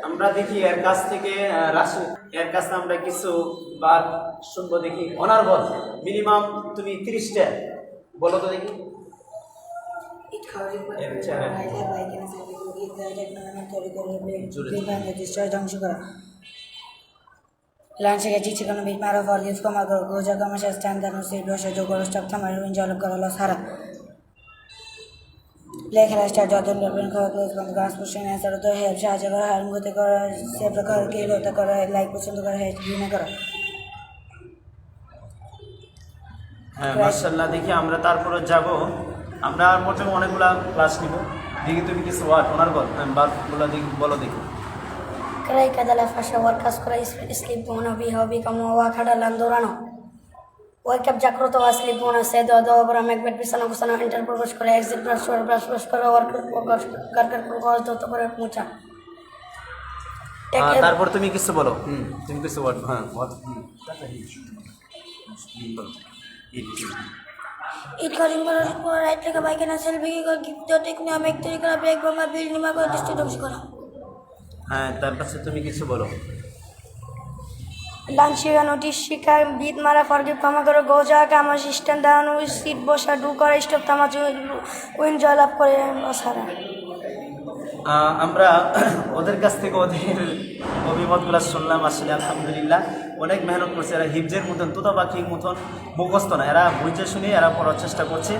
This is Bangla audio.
আমরা দেখি এর কাছ থেকে রাশি এর কাছ থেকে আমরা কিছু বার শুনবো দেখি। অনার বল মিনিমাম তুমি 30টা বলো তো দেখি। ধ্বংস করা লাঞ্চ গেছি চিকন বিট মারো ফরগিভ ক্ষমা করো গোজা কমাশা স্ট্যান্ড দানো সেই বসে যোগ করো স্টপ থামার জলব করো লস হারা লেখা স্টার যতন করবেন খাওয়া ক্লোজ বন্ধ গাছ পুষে নেওয়ার তো হেল্প সাহায্য করা হার গতি করা সেভ করা কে হতে করা লাইক পছন্দ করা হেল্প ঘৃণা করা। হ্যাঁ মাশাআল্লাহ। দেখি আমরা তারপরে যাব। আমরা মোটে অনেকগুলা ক্লাস নিব। দেখি তুমি কিছু ওয়ার্ড ওনার বল বারগুলো দেখি বলো দেখি। Kray kadala fasha workas kray sleep mona bi hobi kamo wa khada landorano wake up jagroto wa sleep mona se do obra mek bet bisana kusana enter provesh kore exit brush kore work kar to kore mucha তারপর তুমি কিছু বলো। তুমি কিছু ওয়ার্ড হ্যাঁ word It calling for right like a bike and a selfie go give the technique make the break bomb build nima go distribute kora হ্যাঁ তারপর তুমি কিছু বলো। লাঞ্চ শিখা নোটিশ শিখা বিট মারা ফরগিভ ক্ষমা করো গোজা কামা স্ট্যান্ড দানো সিট বসা ডু করা স্টপ থামা উইন জয়লাভ করে সারা। আমরা ওদের কাছ থেকে ওদের অভিমতগুলো শুনলাম। আসলে আলহামদুলিল্লাহ অনেক মেহনত করছে। এরা হিফজের মতন তোতা পাখির মতন মুখস্থ না, এরা বুঝে শুনে এরা পড়ার চেষ্টা করছে।